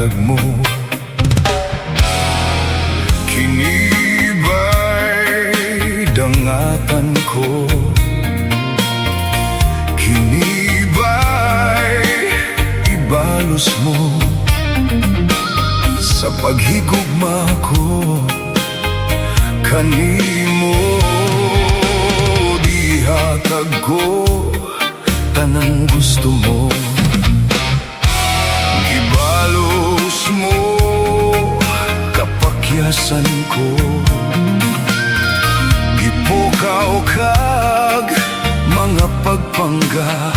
gihatag mo. Kinibay dangatan ko, kinibay ibalos mo. Sa paghigugma ko kanimo, dihatag ko tanang gusto mo. Gibalos mo kapakyasan ko, gipukaw kag mga pagpangga.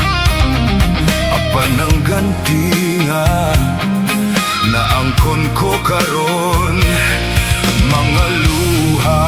Apan ang ganti nga naangkon ko karon, mga luha.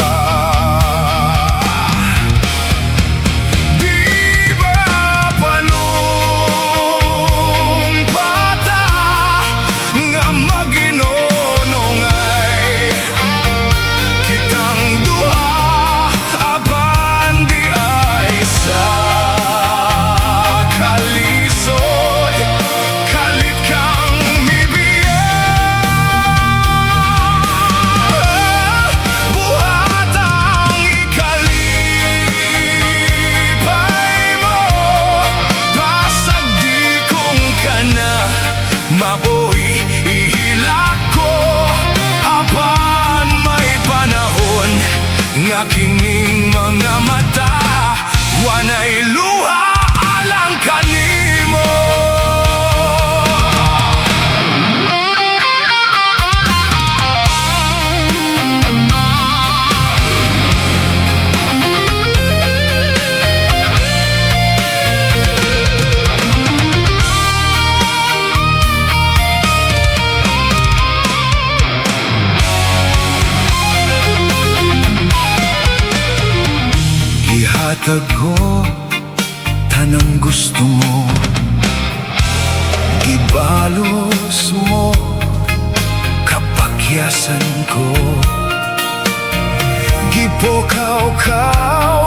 Maboy ihilak ko, apan may panahon nga kining mga mata wanay luha alang kanimo. Ihatag ko tanang gusto mo, gibalos mo kapakyasan ko, gipukaw-kaw